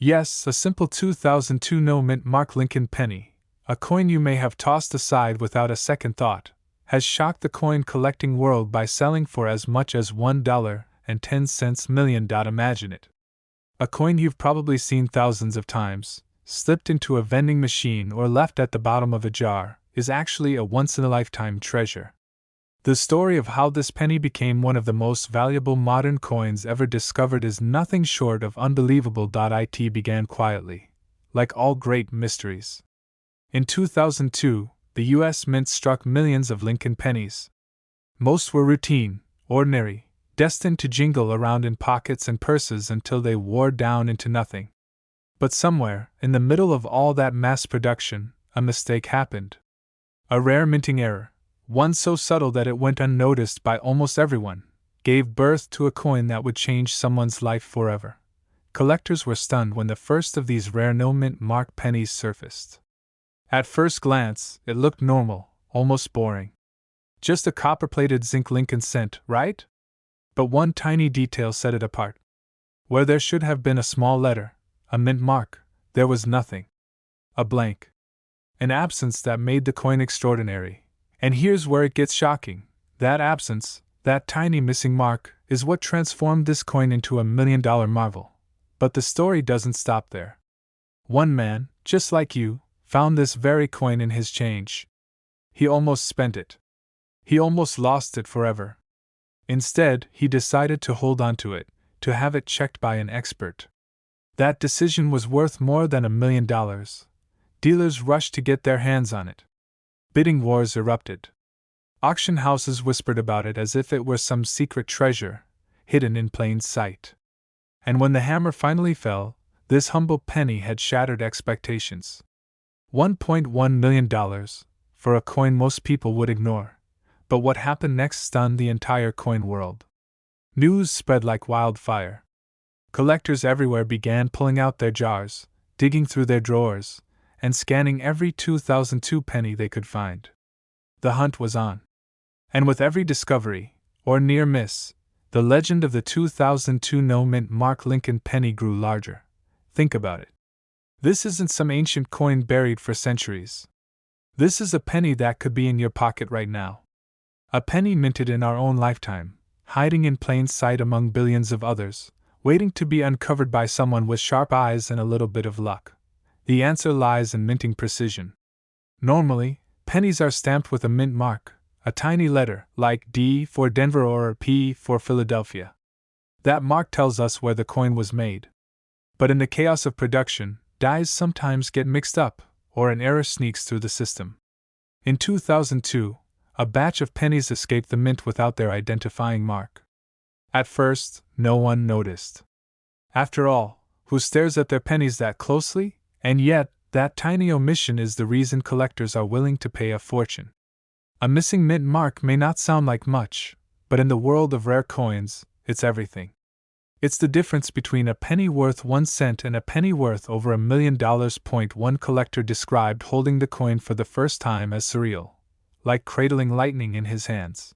Yes, a simple 2002 no-mint mark Lincoln penny, a coin you may have tossed aside without a second thought, has shocked the coin collecting world by selling for as much as $1.10 million. Imagine it. A coin you've probably seen thousands of times, slipped into a vending machine or left at the bottom of a jar, is actually a once-in-a-lifetime treasure. The story of how this penny became one of the most valuable modern coins ever discovered is nothing short of unbelievable. It began quietly, like all great mysteries. In 2002, the U.S. Mint struck millions of Lincoln pennies. Most were routine, ordinary, destined to jingle around in pockets and purses until they wore down into nothing. But somewhere, in the middle of all that mass production, a mistake happened. A rare minting error, one so subtle that it went unnoticed by almost everyone, gave birth to a coin that would change someone's life forever. Collectors were stunned when the first of these rare no-mint mark pennies surfaced. At first glance, it looked normal, almost boring. Just a copper-plated zinc Lincoln cent, right? But one tiny detail set it apart. Where there should have been a small letter, a mint mark, there was nothing. A blank. An absence that made the coin extraordinary. And here's where it gets shocking. That absence, that tiny missing mark, is what transformed this coin into a $1 million marvel. But the story doesn't stop there. One man, just like you, found this very coin in his change. He almost spent it. He almost lost it forever. Instead, he decided to hold on to it, to have it checked by an expert. That decision was worth more than $1 million. Dealers rushed to get their hands on it. Bidding wars erupted. Auction houses whispered about it as if it were some secret treasure, hidden in plain sight. And when the hammer finally fell, this humble penny had shattered expectations. $1.1 million, for a coin most people would ignore. But what happened next stunned the entire coin world. News spread like wildfire. Collectors everywhere began pulling out their jars, digging through their drawers, and scanning every 2002 penny they could find. The hunt was on. And with every discovery, or near miss, the legend of the 2002 no-mint mark Lincoln penny grew larger. Think about it. This isn't some ancient coin buried for centuries. This is a penny that could be in your pocket right now. A penny minted in our own lifetime, hiding in plain sight among billions of others, waiting to be uncovered by someone with sharp eyes and a little bit of luck. The answer lies in minting precision. Normally, pennies are stamped with a mint mark, a tiny letter, like D for Denver or P for Philadelphia. That mark tells us where the coin was made. But in the chaos of production, dies sometimes get mixed up, or an error sneaks through the system. In 2002, a batch of pennies escaped the mint without their identifying mark. At first, no one noticed. After all, who stares at their pennies that closely? And yet, that tiny omission is the reason collectors are willing to pay a fortune. A missing mint mark may not sound like much, but in the world of rare coins, it's everything. It's the difference between a penny worth 1 cent and a penny worth over $1 million. One collector described holding the coin for the first time as surreal, like cradling lightning in his hands.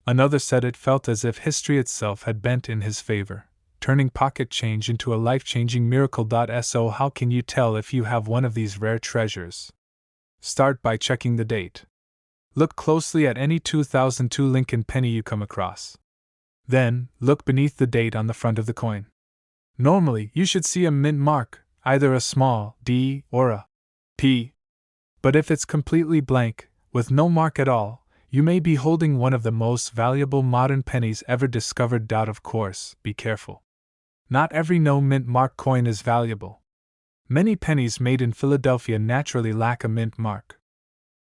Another said it felt as if history itself had bent in his favor, turning pocket change into a life-changing miracle. So how can you tell if you have one of these rare treasures? Start by checking the date. Look closely at any 2002 Lincoln penny you come across. Then, look beneath the date on the front of the coin. Normally, you should see a mint mark, either a small D or a P. But if it's completely blank, with no mark at all, you may be holding one of the most valuable modern pennies ever discovered. Of course, be careful. Not every no-mint mark coin is valuable. Many pennies made in Philadelphia naturally lack a mint mark.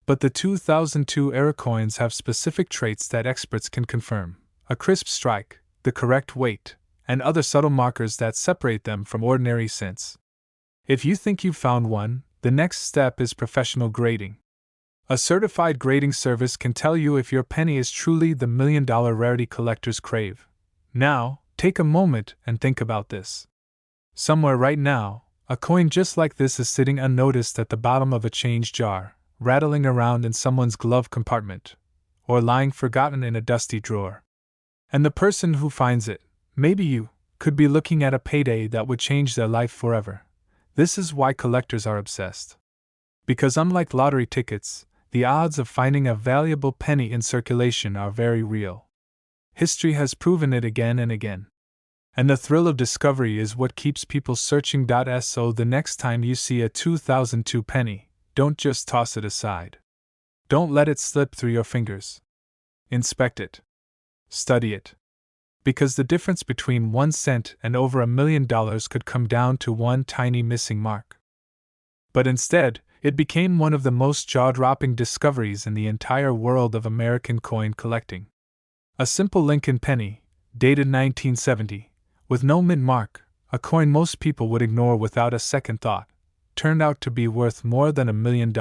But the 2002 era coins have specific traits that experts can confirm: a crisp strike, the correct weight, and other subtle markers that separate them from ordinary cents. If you think you've found one, the next step is professional grading. A certified grading service can tell you if your penny is truly the $1 million rarity collectors crave. Now, take a moment and think about this. Somewhere right now, a coin just like this is sitting unnoticed at the bottom of a change jar, rattling around in someone's glove compartment, or lying forgotten in a dusty drawer. And the person who finds it, maybe you, could be looking at a payday that would change their life forever. This is why collectors are obsessed. Because unlike lottery tickets, the odds of finding a valuable penny in circulation are very real. History has proven it again and again. And the thrill of discovery is what keeps people searching. So the next time you see a 2002 penny, don't just toss it aside. Don't let it slip through your fingers. Inspect it. Study it. Because the difference between 1 cent and over $1 million could come down to one tiny missing mark. But instead, it became one of the most jaw-dropping discoveries in the entire world of American coin collecting. A simple Lincoln penny, dated 1970, with no mint mark, a coin most people would ignore without a second thought, turned out to be worth more than $1 million.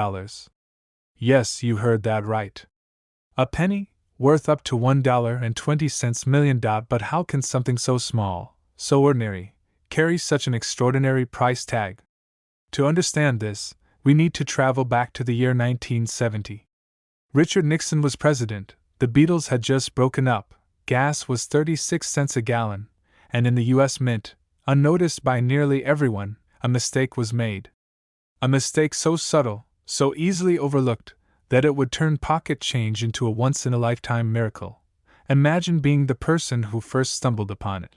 Yes, you heard that right. A penny, worth up to $1.20 million. But how can something so small, so ordinary, carry such an extraordinary price tag? To understand this, we need to travel back to the year 1970. Richard Nixon was president, the Beatles had just broken up, gas was 36 cents a gallon, and in the U.S. Mint, unnoticed by nearly everyone, a mistake was made. A mistake so subtle, so easily overlooked, that it would turn pocket change into a once-in-a-lifetime miracle. Imagine being the person who first stumbled upon it.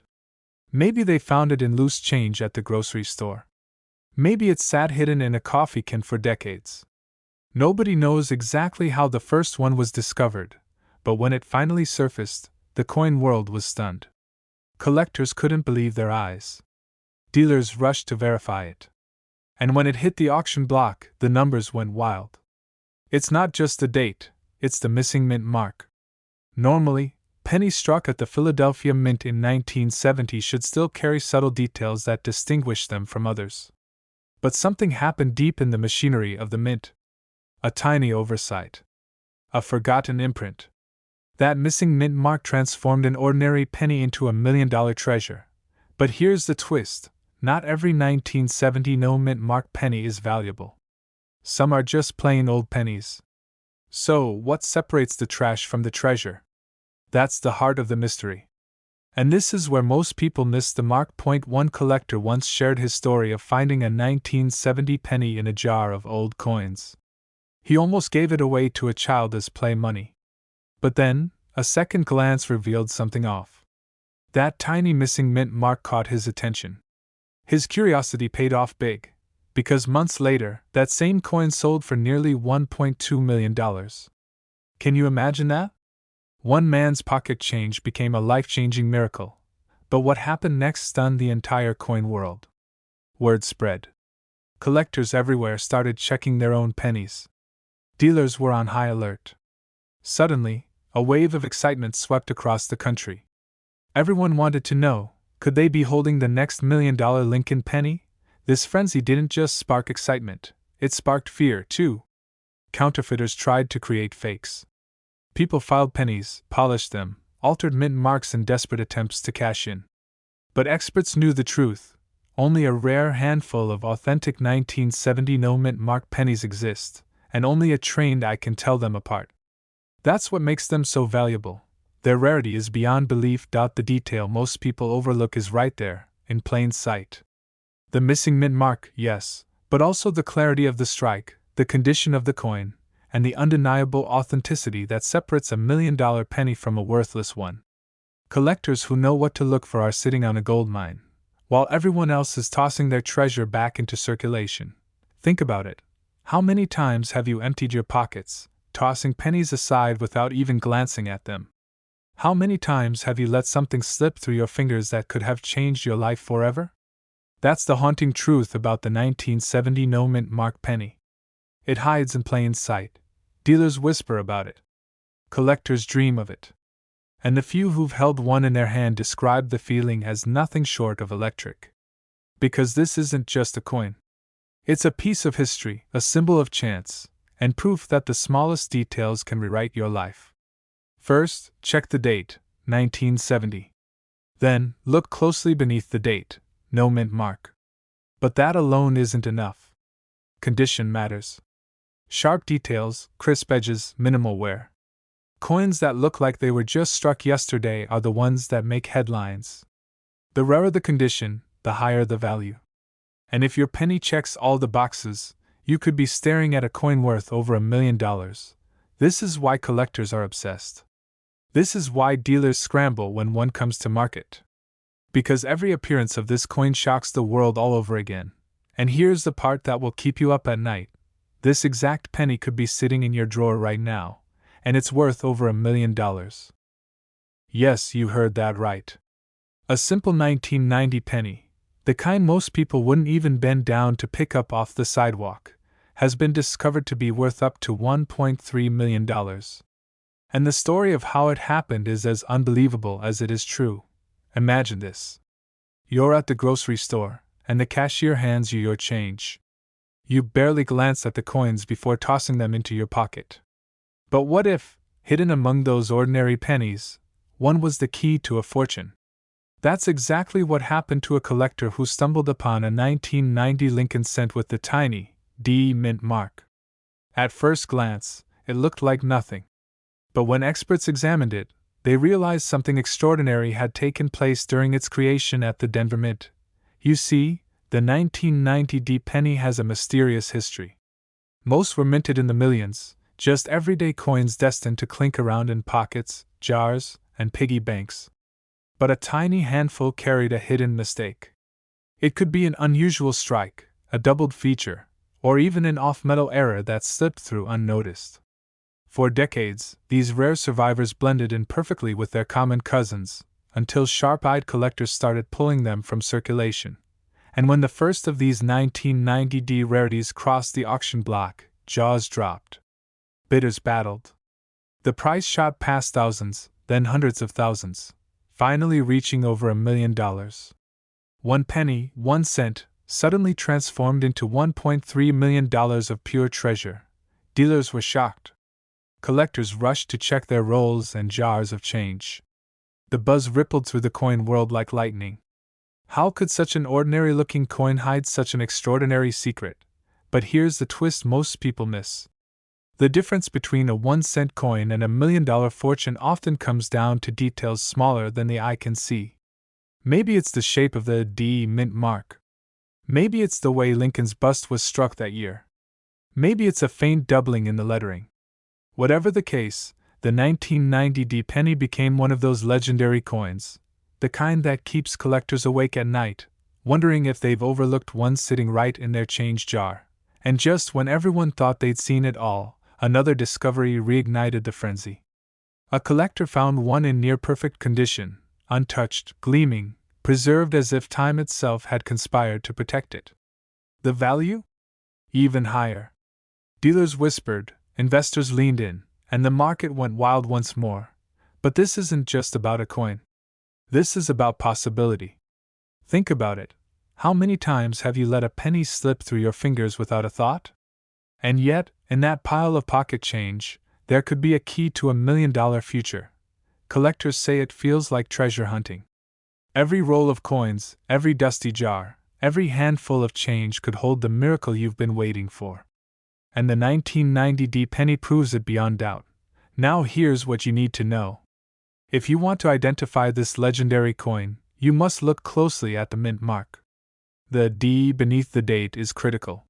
Maybe they found it in loose change at the grocery store. Maybe it sat hidden in a coffee can for decades. Nobody knows exactly how the first one was discovered, but when it finally surfaced, the coin world was stunned. Collectors couldn't believe their eyes. Dealers rushed to verify it. And when it hit the auction block, the numbers went wild. It's not just the date, it's the missing mint mark. Normally, pennies struck at the Philadelphia Mint in 1970 should still carry subtle details that distinguish them from others. But something happened deep in the machinery of the mint. A tiny oversight. A forgotten imprint. That missing mint mark transformed an ordinary penny into $1 million treasure. But here's the twist. Not every 1970 no mint mark penny is valuable. Some are just plain old pennies. So, what separates the trash from the treasure? That's the heart of the mystery. And this is where most people miss the mark. One collector once shared his story of finding a 1970 penny in a jar of old coins. He almost gave it away to a child as play money. But then, a second glance revealed something off. That tiny missing mint mark caught his attention. His curiosity paid off big, because months later, that same coin sold for nearly $1.2 million. Can you imagine that? One man's pocket change became a life-changing miracle. But what happened next stunned the entire coin world. Word spread. Collectors everywhere started checking their own pennies. Dealers were on high alert. Suddenly, a wave of excitement swept across the country. Everyone wanted to know, could they be holding the next $1 million Lincoln penny? This frenzy didn't just spark excitement, it sparked fear, too. Counterfeiters tried to create fakes. People filed pennies, polished them, altered mint marks in desperate attempts to cash in. But experts knew the truth. Only a rare handful of authentic 1970 no mint mark pennies exist, and only a trained eye can tell them apart. That's what makes them so valuable. Their rarity is beyond belief. The detail most people overlook is right there, in plain sight. The missing mint mark, yes, but also the clarity of the strike, the condition of the coin, and the undeniable authenticity that separates a $1 million penny from a worthless one. Collectors who know what to look for are sitting on a gold mine, while everyone else is tossing their treasure back into circulation. Think about it. How many times have you emptied your pockets, tossing pennies aside without even glancing at them? How many times have you let something slip through your fingers that could have changed your life forever? That's the haunting truth about the 1970 no mint mark penny. It hides in plain sight. Dealers whisper about it. Collectors dream of it. And the few who've held one in their hand describe the feeling as nothing short of electric. Because this isn't just a coin. It's a piece of history, a symbol of chance, and proof that the smallest details can rewrite your life. First, check the date, 1970. Then, look closely beneath the date, no mint mark. But that alone isn't enough. Condition matters. Sharp details, crisp edges, minimal wear. Coins that look like they were just struck yesterday are the ones that make headlines. The rarer the condition, the higher the value. And if your penny checks all the boxes, you could be staring at a coin worth over $1 million. This is why collectors are obsessed. This is why dealers scramble when one comes to market. Because every appearance of this coin shocks the world all over again. And here's the part that will keep you up at night. This exact penny could be sitting in your drawer right now, and it's worth over $1 million. Yes, you heard that right. A simple 1990 penny, the kind most people wouldn't even bend down to pick up off the sidewalk, has been discovered to be worth up to $1.3 million. And the story of how it happened is as unbelievable as it is true. Imagine this. You're at the grocery store, and the cashier hands you your change. You barely glance at the coins before tossing them into your pocket. But what if, hidden among those ordinary pennies, one was the key to a fortune? That's exactly what happened to a collector who stumbled upon a 1990 Lincoln cent with the tiny D mint mark. At first glance, it looked like nothing. But when experts examined it, they realized something extraordinary had taken place during its creation at the Denver Mint. You see, the 1990 D penny has a mysterious history. Most were minted in the millions, just everyday coins destined to clink around in pockets, jars, and piggy banks. But a tiny handful carried a hidden mistake. It could be an unusual strike, a doubled feature, or even an off-metal error that slipped through unnoticed. For decades, these rare survivors blended in perfectly with their common cousins, until sharp-eyed collectors started pulling them from circulation. And when the first of these 1990 D rarities crossed the auction block, jaws dropped. Bidders battled. The price shot past thousands, then hundreds of thousands, finally reaching over $1 million. 1 penny, 1 cent, suddenly transformed into $1.3 million of pure treasure. Dealers were shocked. Collectors rushed to check their rolls and jars of change. The buzz rippled through the coin world like lightning. How could such an ordinary-looking coin hide such an extraordinary secret? But here's the twist most people miss. The difference between a 1-cent coin and $1 million fortune often comes down to details smaller than the eye can see. Maybe it's the shape of the D mint mark. Maybe it's the way Lincoln's bust was struck that year. Maybe it's a faint doubling in the lettering. Whatever the case, the 1990 D penny became one of those legendary coins, the kind that keeps collectors awake at night, wondering if they've overlooked one sitting right in their change jar. And just when everyone thought they'd seen it all, another discovery reignited the frenzy. A collector found one in near-perfect condition, untouched, gleaming, preserved as if time itself had conspired to protect it. The value? Even higher. Dealers whispered, investors leaned in, and the market went wild once more. But this isn't just about a coin. This is about possibility. Think about it. How many times have you let a penny slip through your fingers without a thought? And yet, in that pile of pocket change, there could be a key to $1 million future. Collectors say it feels like treasure hunting. Every roll of coins, every dusty jar, every handful of change could hold the miracle you've been waiting for. And the 1990 D penny proves it beyond doubt. Now here's what you need to know. If you want to identify this legendary coin, you must look closely at the mint mark. The D beneath the date is critical.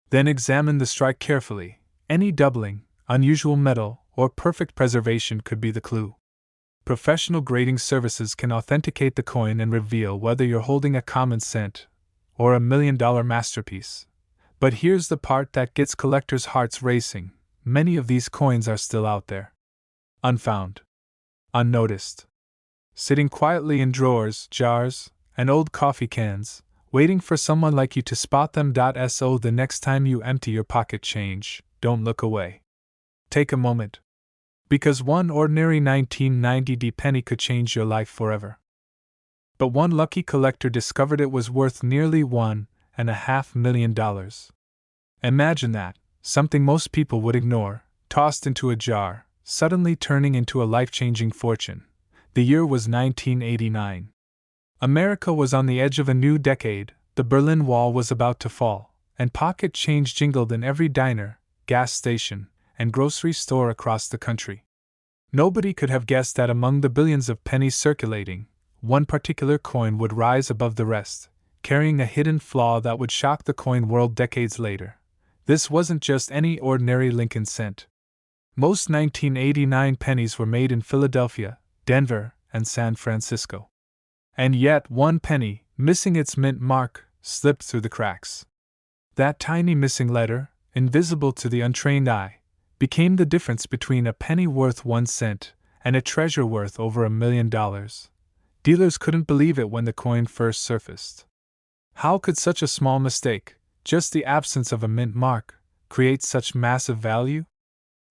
Then examine the strike carefully. Any doubling, unusual metal, or perfect preservation could be the clue. Professional grading services can authenticate the coin and reveal whether you're holding a common cent or $1 million masterpiece. But here's the part that gets collectors' hearts racing. Many of these coins are still out there. Unfound. Unnoticed. Sitting quietly in drawers, jars, and old coffee cans, waiting for someone like you to spot them. So the next time you empty your pocket change, don't look away. Take a moment. Because one ordinary 1990 D penny could change your life forever. But one lucky collector discovered it was worth nearly $1.5 million. Imagine that, something most people would ignore, tossed into a jar, suddenly turning into a life-changing fortune. The year was 1989. America was on the edge of a new decade, the Berlin Wall was about to fall, and pocket change jingled in every diner, gas station, and grocery store across the country. Nobody could have guessed that among the billions of pennies circulating, one particular coin would rise above the rest, carrying a hidden flaw that would shock the coin world decades later. This wasn't just any ordinary Lincoln cent. Most 1989 pennies were made in Philadelphia, Denver, and San Francisco. And yet one penny, missing its mint mark, slipped through the cracks. That tiny missing letter, invisible to the untrained eye, became the difference between a penny worth 1 cent and a treasure worth over $1 million. Dealers couldn't believe it when the coin first surfaced. How could such a small mistake, just the absence of a mint mark, create such massive value?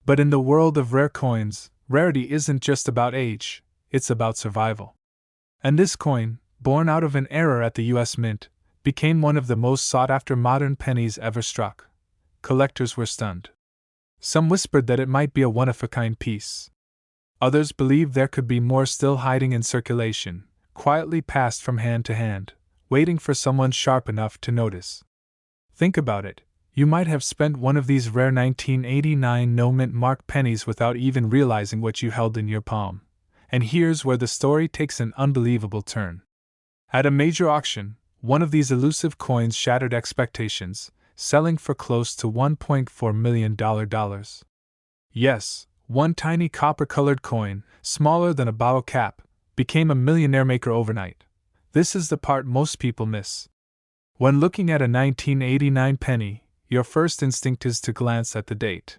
But in the world of rare coins, rarity isn't just about age, it's about survival. And this coin, born out of an error at the US Mint, became one of the most sought-after modern pennies ever struck. Collectors were stunned. Some whispered that it might be a one-of-a-kind piece. Others believed there could be more still hiding in circulation, quietly passed from hand to hand, waiting for someone sharp enough to notice. Think about it. You might have spent one of these rare 1989 no-mint mark pennies without even realizing what you held in your palm. And here's where the story takes an unbelievable turn. At a major auction, one of these elusive coins shattered expectations, selling for close to $1.4 million. Yes, one tiny copper-colored coin, smaller than a bottle cap, became a millionaire maker overnight. This is the part most people miss. When looking at a 1989 penny, your first instinct is to glance at the date.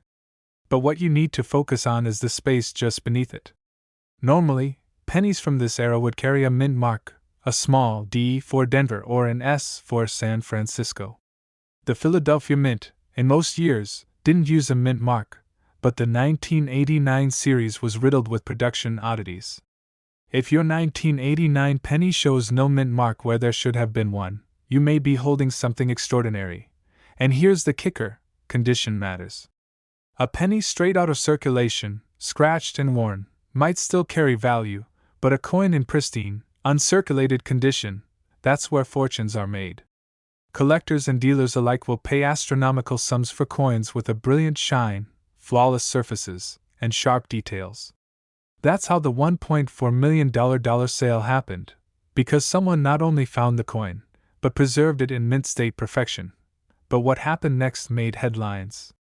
But what you need to focus on is the space just beneath it. Normally, pennies from this era would carry a mint mark, a small D for Denver or an S for San Francisco. The Philadelphia Mint, in most years, didn't use a mint mark, but the 1989 series was riddled with production oddities. If your 1989 penny shows no mint mark where there should have been one, you may be holding something extraordinary. And here's the kicker: condition matters. A penny straight out of circulation, scratched and worn, might still carry value, but a coin in pristine, uncirculated condition, that's where fortunes are made. Collectors and dealers alike will pay astronomical sums for coins with a brilliant shine, flawless surfaces, and sharp details. That's how the $1.4 million sale happened, because someone not only found the coin, but preserved it in mint state perfection. But what happened next made headlines.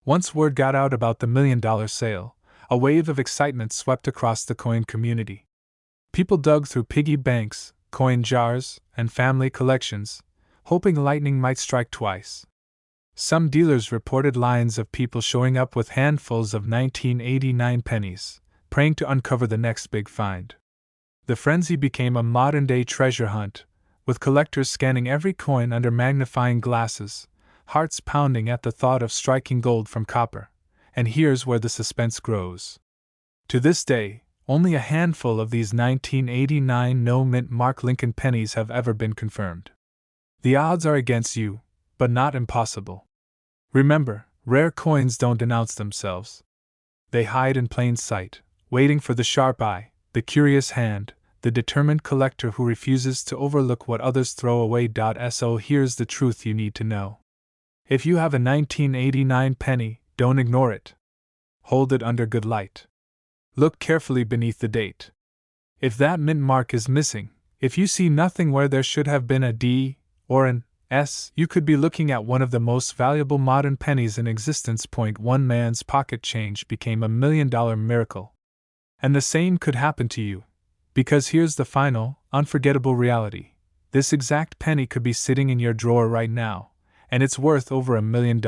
Once word got out about the $1 million sale, a wave of excitement swept across the coin community. People dug through piggy banks, coin jars, and family collections, hoping lightning might strike twice. Some dealers reported lines of people showing up with handfuls of 1989 pennies, praying to uncover the next big find. The frenzy became a modern-day treasure hunt, with collectors scanning every coin under magnifying glasses, hearts pounding at the thought of striking gold from copper. And here's where the suspense grows. To this day, only a handful of these 1989 no-mint mark Lincoln pennies have ever been confirmed. The odds are against you, but not impossible. Remember, rare coins don't announce themselves. They hide in plain sight, waiting for the sharp eye, the curious hand, the determined collector who refuses to overlook what others throw away. So here's the truth you need to know. If you have a 1989 penny, don't ignore it. Hold it under good light. Look carefully beneath the date. If that mint mark is missing, if you see nothing where there should have been a D or an S, you could be looking at one of the most valuable modern pennies in existence. One man's pocket change became $1 million miracle. And the same could happen to you. Because here's the final, unforgettable reality. This exact penny could be sitting in your drawer right now, and it's worth over $1 million.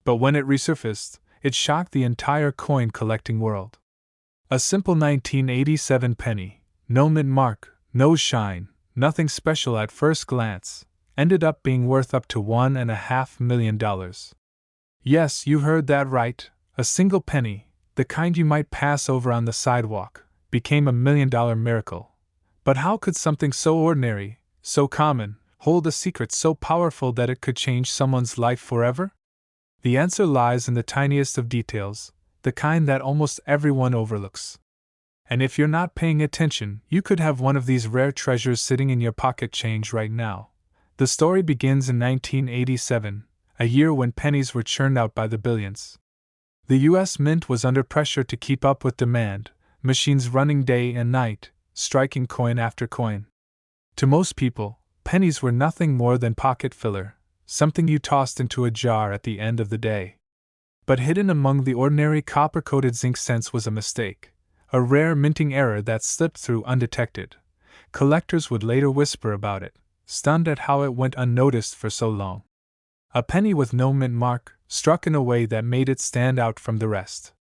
But when it resurfaced, it shocked the entire coin collecting world. A simple 1987 penny, no mint mark, no shine, nothing special at first glance, ended up being worth up to $1.5 million. Yes, you heard that right, a single penny, the kind you might pass over on the sidewalk, became $1 million miracle. But how could something so ordinary, so common, hold a secret so powerful that it could change someone's life forever? The answer lies in the tiniest of details, the kind that almost everyone overlooks. And if you're not paying attention, you could have one of these rare treasures sitting in your pocket change right now. The story begins in 1987, a year when pennies were churned out by the billions. The US Mint was under pressure to keep up with demand, machines running day and night, striking coin after coin. To most people, Pennies were nothing more than pocket filler, something you tossed into a jar at the end of the day. But hidden among the ordinary copper-coated zinc cents was a mistake, a rare minting error that slipped through undetected. Collectors would later whisper about it, stunned at how it went unnoticed for so long. A penny with no mint mark, struck in a way that made it stand out from the rest.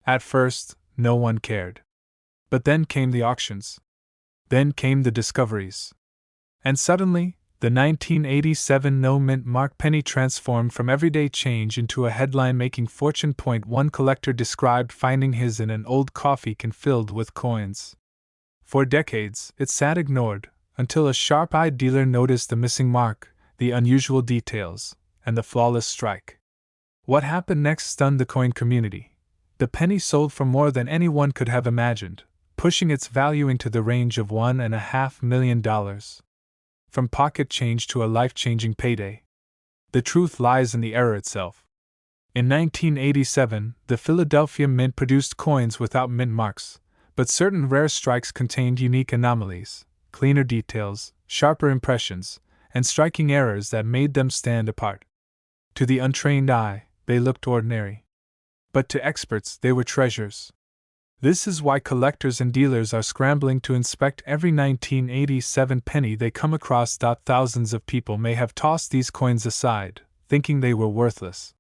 At first, no one cared. But then came the auctions. Then came the discoveries. And suddenly, the 1987 no-mint mark penny transformed from everyday change into a headline-making fortune. One collector described finding his in an old coffee can filled with coins. For decades, it sat ignored, until a sharp-eyed dealer noticed the missing mark, the unusual details, and the flawless strike. What happened next stunned the coin community. The penny sold for more than anyone could have imagined, pushing its value into the range of $1.5 million. From pocket change to a life-changing payday. The truth lies in the error itself. In 1987, the Philadelphia Mint produced coins without mint marks, but certain rare strikes contained unique anomalies, cleaner details, sharper impressions, and striking errors that made them stand apart. To the untrained eye, they looked ordinary. But to experts, they were treasures. This is why collectors and dealers are scrambling to inspect every 1987 penny they come across. Thousands of people may have tossed these coins aside, thinking they were worthless.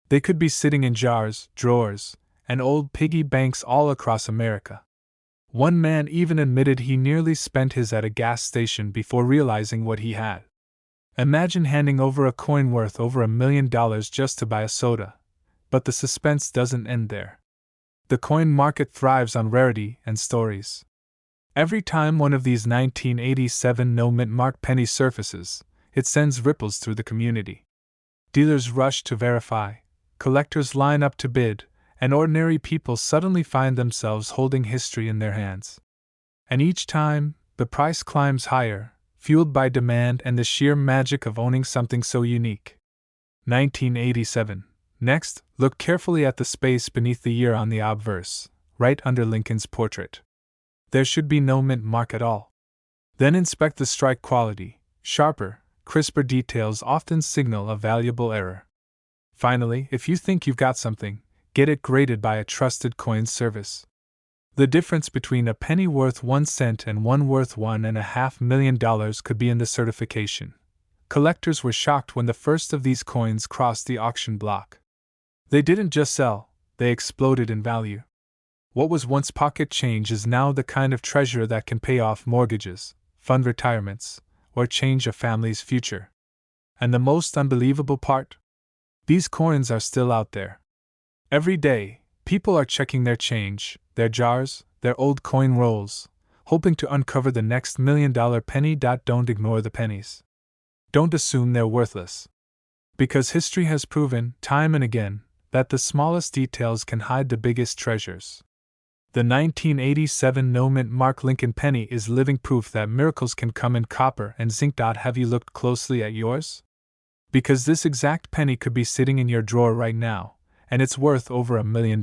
They could be sitting in jars, drawers, and old piggy banks all across America. One man even admitted he nearly spent his at a gas station before realizing what he had. Imagine handing over a coin worth over $1 million just to buy a soda. But the suspense doesn't end there. The coin market thrives on rarity and stories. Every time one of these 1987 no-mint mark pennies surfaces, it sends ripples through the community. Dealers rush to verify, collectors line up to bid, and ordinary people suddenly find themselves holding history in their hands. And each time, the price climbs higher, fueled by demand and the sheer magic of owning something so unique. 1987. Next, look carefully at the space beneath the year on the obverse, right under Lincoln's portrait. There should be no mint mark at all. Then inspect the strike quality. Sharper, crisper details often signal a valuable error. Finally, if you think you've got something, get it graded by a trusted coin service. The difference between a penny worth 1 cent and one worth $1.5 million could be in the certification. Collectors were shocked when the first of these coins crossed the auction block. They didn't just sell, they exploded in value. What was once pocket change is now the kind of treasure that can pay off mortgages, fund retirements, or change a family's future. And the most unbelievable part? These coins are still out there. Every day, people are checking their change, their jars, their old coin rolls, hoping to uncover the next $1 million penny. Don't ignore the pennies. Don't assume they're worthless. Because history has proven, time and again, that the smallest details can hide the biggest treasures. The 1987 no-mint mark Lincoln penny is living proof that miracles can come in copper and zinc. Have you looked closely at yours? Because this exact penny could be sitting in your drawer right now, and it's worth over $1 million.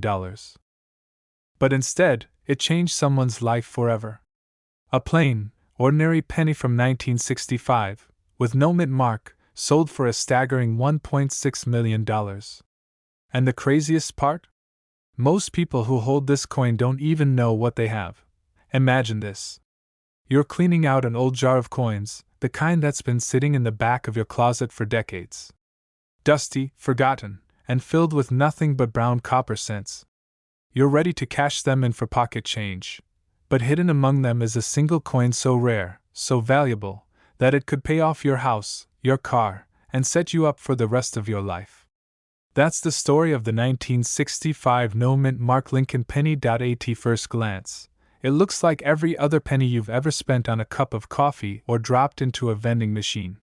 But instead, it changed someone's life forever. A plain, ordinary penny from 1965, with no mint mark, sold for a staggering $1.6 million. And the craziest part? Most people who hold this coin don't even know what they have. Imagine this. You're cleaning out an old jar of coins, the kind that's been sitting in the back of your closet for decades. Dusty, forgotten, and filled with nothing but brown copper cents. You're ready to cash them in for pocket change. But hidden among them is a single coin so rare, so valuable, that it could pay off your house, your car, and set you up for the rest of your life. That's the story of the 1965 no-mint mark Lincoln penny. At first glance, it looks like every other penny you've ever spent on a cup of coffee or dropped into a vending machine.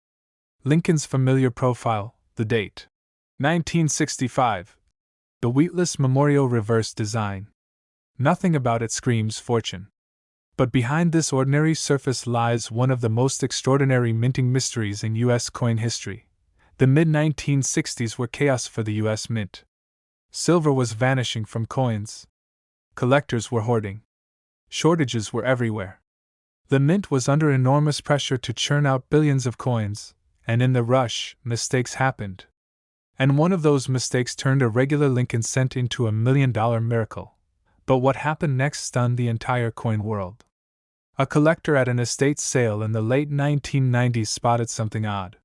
Lincoln's familiar profile, the date. 1965. The Wheatless Memorial reverse design. Nothing about it screams fortune. But behind this ordinary surface lies one of the most extraordinary minting mysteries in U.S. coin history. The mid-1960s were chaos for the U.S. Mint. Silver was vanishing from coins. Collectors were hoarding. Shortages were everywhere. The mint was under enormous pressure to churn out billions of coins, and in the rush, mistakes happened. And one of those mistakes turned a regular Lincoln cent into a $1 million miracle. But what happened next stunned the entire coin world. A collector at an estate sale in the late 1990s spotted something odd.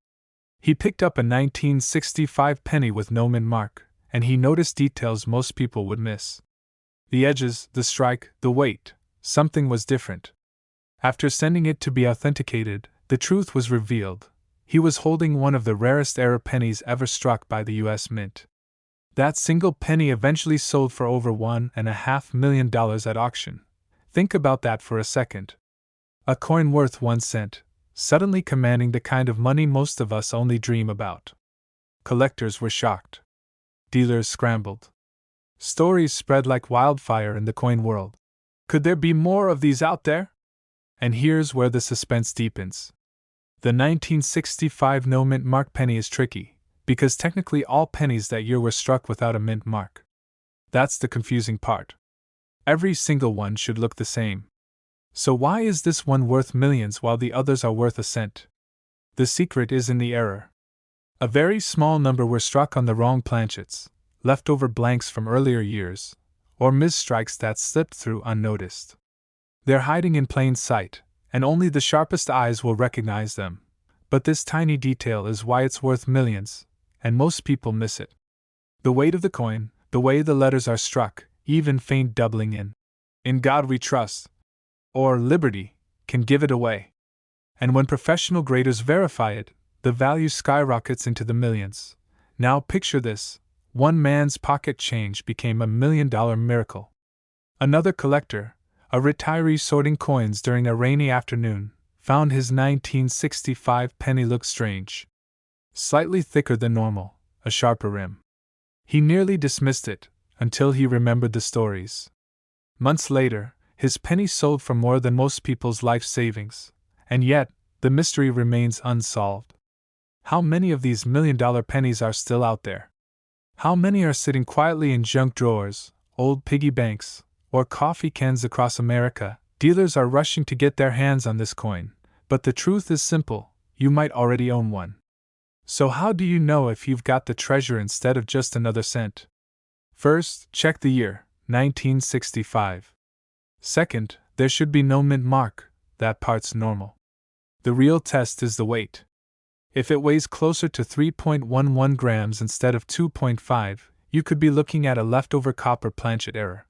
He picked up a 1965 penny with no mint mark, and he noticed details most people would miss. The edges, the strike, the weight, something was different. After sending it to be authenticated, the truth was revealed. He was holding one of the rarest error pennies ever struck by the U.S. Mint. That single penny eventually sold for over $1.5 million at auction. Think about that for a second. A coin worth 1 cent, suddenly commanding the kind of money most of us only dream about. Collectors were shocked. Dealers scrambled. Stories spread like wildfire in the coin world. Could there be more of these out there? And here's where the suspense deepens. The 1965 no mint mark penny is tricky, because technically all pennies that year were struck without a mint mark. That's the confusing part. Every single one should look the same. So why is this one worth millions while the others are worth a cent? The secret is in the error. A very small number were struck on the wrong planchets, leftover blanks from earlier years, or misstrikes that slipped through unnoticed. They're hiding in plain sight, and only the sharpest eyes will recognize them. But this tiny detail is why it's worth millions, and most people miss it. The weight of the coin, the way the letters are struck, even faint doubling in God we trust, or liberty, can give it away. And when professional graders verify it, the value skyrockets into the millions. Now picture this: one man's pocket change became a $1 million miracle. Another collector, a retiree sorting coins during a rainy afternoon, found his 1965 penny look strange. Slightly thicker than normal, a sharper rim. He nearly dismissed it, until he remembered the stories. Months later, his penny sold for more than most people's life savings, and yet, the mystery remains unsolved. How many of these $1 million pennies are still out there? How many are sitting quietly in junk drawers, old piggy banks, or coffee cans across America? Dealers are rushing to get their hands on this coin, but the truth is simple: you might already own one. So how do you know if you've got the treasure instead of just another cent? First, check the year, 1965. Second, there should be no mint mark, that part's normal. The real test is the weight. If it weighs closer to 3.11 grams instead of 2.5, you could be looking at a leftover copper planchet error.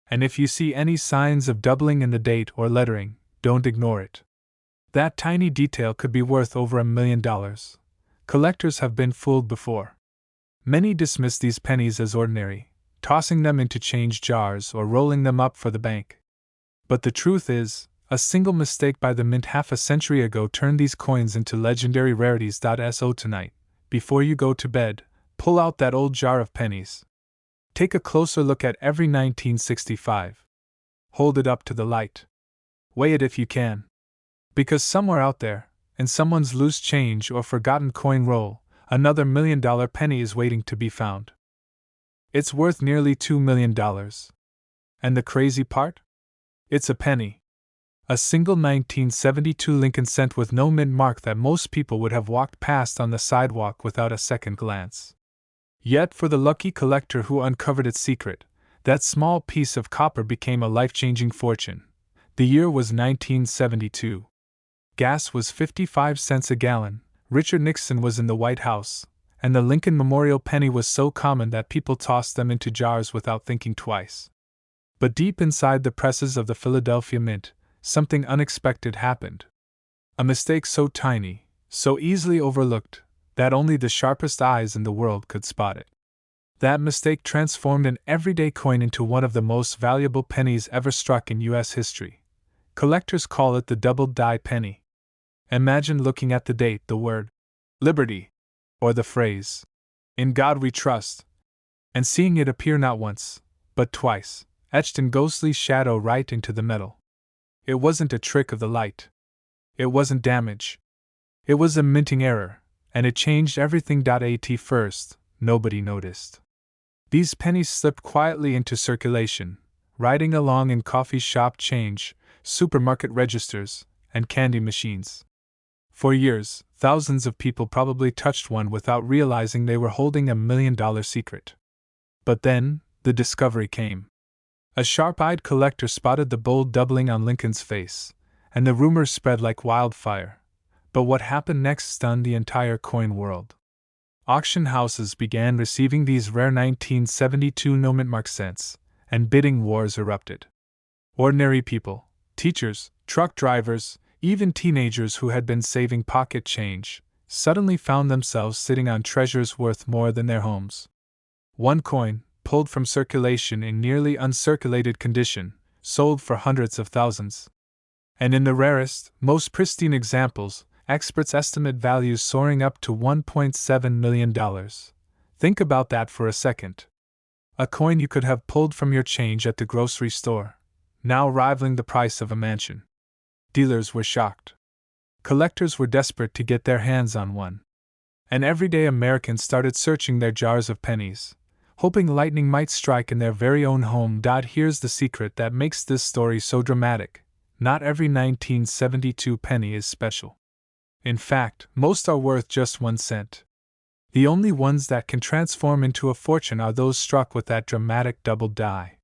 And if you see any signs of doubling in the date or lettering, don't ignore it. That tiny detail could be worth over $1 million. Collectors have been fooled before. Many dismiss these pennies as ordinary, tossing them into change jars or rolling them up for the bank. But the truth is, a single mistake by the mint half a century ago turned these coins into legendary rarities. So tonight, before you go to bed, pull out that old jar of pennies. Take a closer look at every 1965. Hold it up to the light. Weigh it if you can. Because somewhere out there, in someone's loose change or forgotten coin roll, another $1 million penny is waiting to be found. It's worth nearly $2 million. And the crazy part? It's a penny. A single 1972 Lincoln cent with no mint mark that most people would have walked past on the sidewalk without a second glance. Yet for the lucky collector who uncovered its secret, that small piece of copper became a life-changing fortune. The year was 1972. Gas was 55 cents a gallon, Richard Nixon was in the White House, and the Lincoln Memorial penny was so common that people tossed them into jars without thinking twice. But deep inside the presses of the Philadelphia Mint, something unexpected happened. A mistake so tiny, so easily overlooked, that only the sharpest eyes in the world could spot it. That mistake transformed an everyday coin into one of the most valuable pennies ever struck in U.S. history. Collectors call it the double-die penny. Imagine looking at the date, the word liberty, or the phrase "In God We Trust," and seeing it appear not once, but twice, etched in ghostly shadow right into the metal. It wasn't a trick of the light. It wasn't damage. It was a minting error, and it changed everything. At first, nobody noticed. These pennies slipped quietly into circulation, riding along in coffee shop change, supermarket registers, and candy machines. For years, thousands of people probably touched one without realizing they were holding $1 million secret. But then, the discovery came. A sharp-eyed collector spotted the bold doubling on Lincoln's face, and the rumors spread like wildfire. But what happened next stunned the entire coin world. Auction houses began receiving these rare 1972 no-mint cents, and bidding wars erupted. Ordinary people, teachers, truck drivers, even teenagers who had been saving pocket change, suddenly found themselves sitting on treasures worth more than their homes. One coin, pulled from circulation in nearly uncirculated condition, sold for hundreds of thousands. And in the rarest, most pristine examples, experts estimate values soaring up to $1.7 million. Think about that for a second. A coin you could have pulled from your change at the grocery store, now rivaling the price of a mansion. Dealers were shocked. Collectors were desperate to get their hands on one. And everyday Americans started searching their jars of pennies, hoping lightning might strike in their very own home. Here's the secret that makes this story so dramatic. Not every 1972 penny is special. In fact, most are worth just 1 cent. The only ones that can transform into a fortune are those struck with that dramatic double die.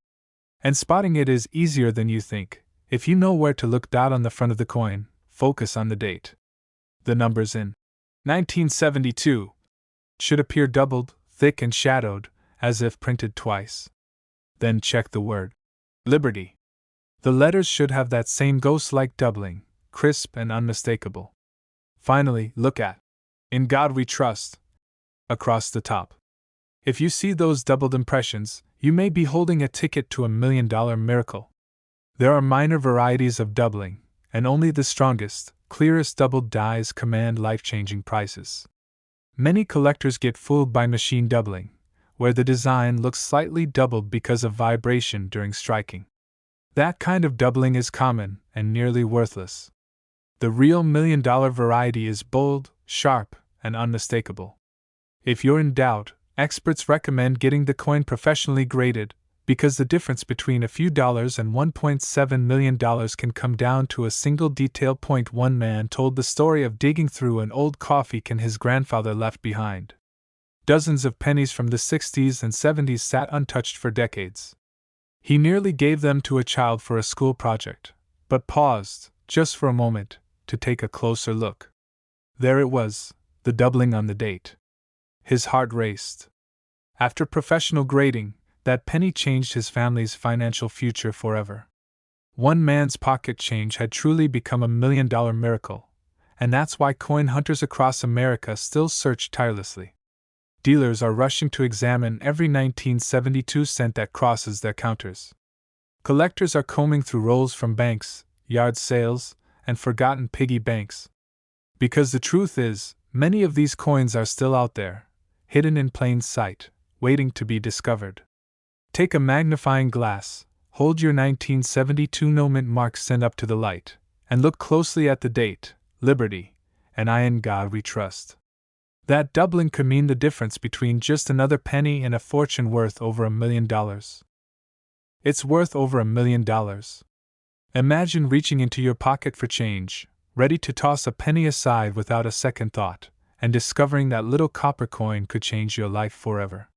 And spotting it is easier than you think. If you know where to look. On the front of the coin, focus on the date. The numbers in 1972 should appear doubled, thick and shadowed, as if printed twice. Then check the word Liberty. The letters should have that same ghost-like doubling, crisp and unmistakable. Finally, look at In God We Trust across the top. If you see those doubled impressions, you may be holding a ticket to $1 million miracle. There are minor varieties of doubling, and only the strongest, clearest doubled dies command life-changing prices. Many collectors get fooled by machine doubling, where the design looks slightly doubled because of vibration during striking. That kind of doubling is common and nearly worthless. The real $1 million variety is bold, sharp, and unmistakable. If you're in doubt, experts recommend getting the coin professionally graded, because the difference between a few dollars and $1.7 million can come down to a single detail point. One man told the story of digging through an old coffee can his grandfather left behind. Dozens of pennies from the 60s and 70s sat untouched for decades. He nearly gave them to a child for a school project, but paused, just for a moment, to take a closer look. There it was, the doubling on the date. His heart raced. After professional grading, that penny changed his family's financial future forever. One man's pocket change had truly become $1 million miracle, and that's why coin hunters across America still search tirelessly. Dealers are rushing to examine every 1972 cent that crosses their counters. Collectors are combing through rolls from banks, yard sales, and forgotten piggy banks. Because the truth is, many of these coins are still out there, hidden in plain sight, waiting to be discovered. Take a magnifying glass, hold your 1972 no-mint cent up to the light, and look closely at the date, Liberty, and in God We Trust. That doubling could mean the difference between just another penny and a fortune worth over $1 million. It's worth over $1 million. Imagine reaching into your pocket for change, ready to toss a penny aside without a second thought, and discovering that little copper coin could change your life forever.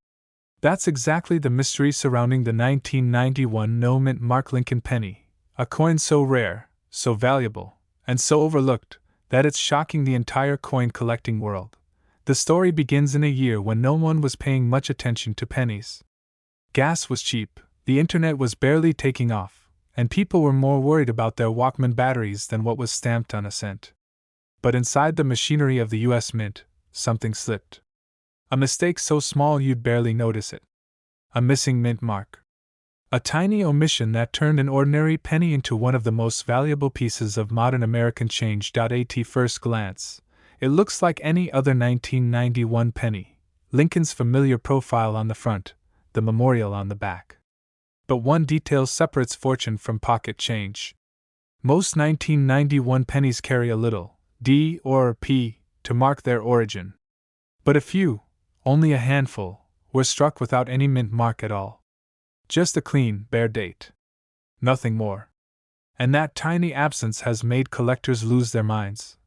That's exactly the mystery surrounding the 1991 no-mint Lincoln penny, a coin so rare, so valuable, and so overlooked, that it's shocking the entire coin collecting world. The story begins in a year when no one was paying much attention to pennies. Gas was cheap, the internet was barely taking off, and people were more worried about their Walkman batteries than what was stamped on a cent. But inside the machinery of the U.S. Mint, something slipped. A mistake so small you'd barely notice it. A missing mint mark. A tiny omission that turned an ordinary penny into one of the most valuable pieces of modern American change. At first glance, it looks like any other 1991 penny, Lincoln's familiar profile on the front, the memorial on the back. But one detail separates fortune from pocket change. Most 1991 pennies carry a little D or P to mark their origin. But a few, only a handful, were struck without any mint mark at all. Just a clean, bare date. Nothing more. And that tiny absence has made collectors lose their minds.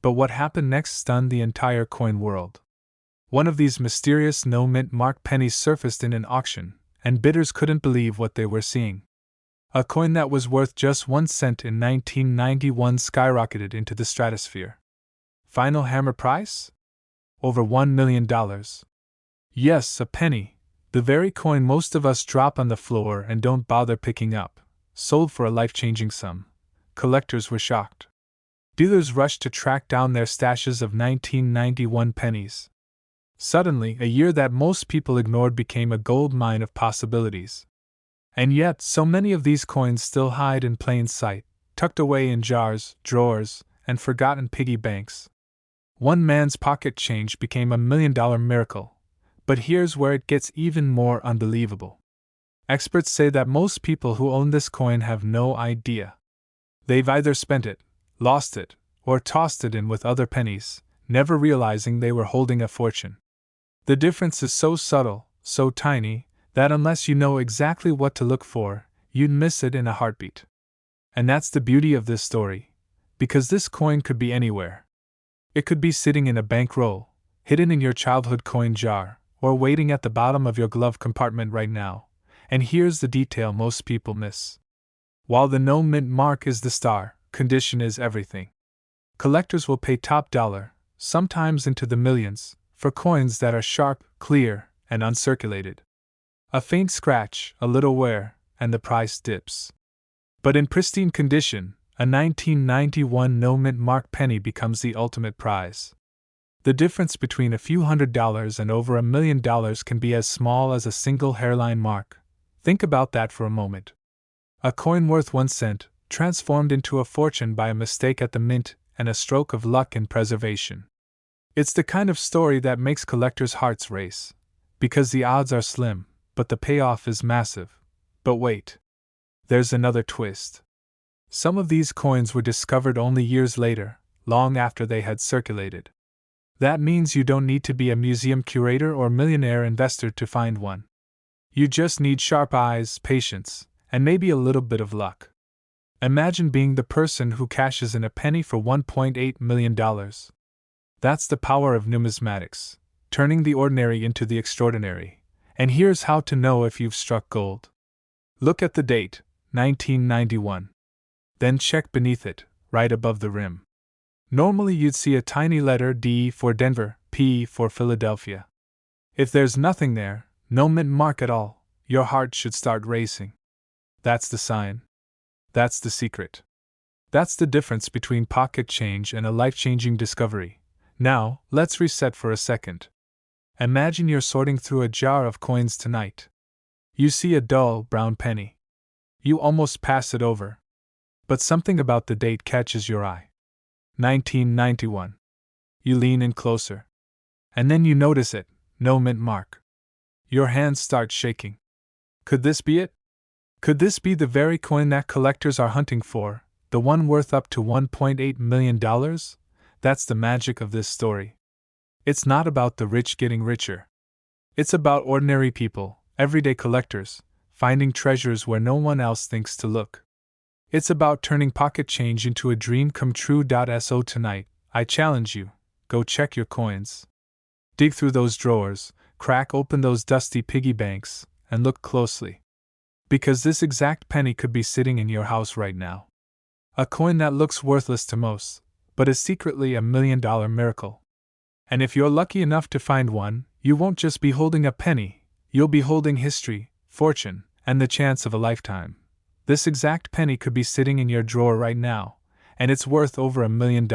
But what happened next stunned the entire coin world. One of these mysterious no-mint mark pennies surfaced in an auction, and bidders couldn't believe what they were seeing. A coin that was worth just 1 cent in 1991 skyrocketed into the stratosphere. Final hammer price? Over $1 million. Yes, a penny, the very coin most of us drop on the floor and don't bother picking up, sold for a life-changing sum. Collectors were shocked. Dealers rushed to track down their stashes of 1991 pennies. Suddenly, a year that most people ignored became a gold mine of possibilities. And yet, so many of these coins still hide in plain sight, tucked away in jars, drawers, and forgotten piggy banks. One man's pocket change became $1 million miracle. But here's where it gets even more unbelievable. Experts say that most people who own this coin have no idea. They've either spent it, lost it, or tossed it in with other pennies, never realizing they were holding a fortune. The difference is so subtle, so tiny, that unless you know exactly what to look for, you'd miss it in a heartbeat. And that's the beauty of this story, because this coin could be anywhere. It could be sitting in a bankroll, hidden in your childhood coin jar, or waiting at the bottom of your glove compartment right now. And here's the detail most people miss. While the no-mint mark is the star, condition is everything. Collectors will pay top dollar, sometimes into the millions, for coins that are sharp, clear, and uncirculated. A faint scratch, a little wear, and the price dips. But in pristine condition, a 1991 no-mint mark penny becomes the ultimate prize. The difference between a few $100s and over $1 million can be as small as a single hairline mark. Think about that for a moment. A coin worth 1 cent, transformed into a fortune by a mistake at the mint and a stroke of luck in preservation. It's the kind of story that makes collectors' hearts race. Because the odds are slim, but the payoff is massive. But wait. There's another twist. Some of these coins were discovered only years later, long after they had circulated. That means you don't need to be a museum curator or millionaire investor to find one. You just need sharp eyes, patience, and maybe a little bit of luck. Imagine being the person who cashes in a penny for $1.8 million. That's the power of numismatics, turning the ordinary into the extraordinary. And here's how to know if you've struck gold. Look at the date, 1991. Then check beneath it, right above the rim. Normally you'd see a tiny letter D for Denver, P for Philadelphia. If there's nothing there, no mint mark at all, your heart should start racing. That's the sign. That's the secret. That's the difference between pocket change and a life-changing discovery. Now, let's reset for a second. Imagine you're sorting through a jar of coins tonight. You see a dull, brown penny. You almost pass it over. But something about the date catches your eye. 1991. You lean in closer. And then you notice it, no mint mark. Your hands start shaking. Could this be it? Could this be the very coin that collectors are hunting for, the one worth up to $1.8 million? That's the magic of this story. It's not about the rich getting richer. It's about ordinary people, everyday collectors, finding treasures where no one else thinks to look. It's about turning pocket change into a dream come true. So tonight, I challenge you, go check your coins. Dig through those drawers, crack open those dusty piggy banks, and look closely. Because this exact penny could be sitting in your house right now. A coin that looks worthless to most, but is secretly $1 million miracle. And if you're lucky enough to find one, you won't just be holding a penny, you'll be holding history, fortune, and the chance of a lifetime. This exact penny could be sitting in your drawer right now, and it's worth over $1 million.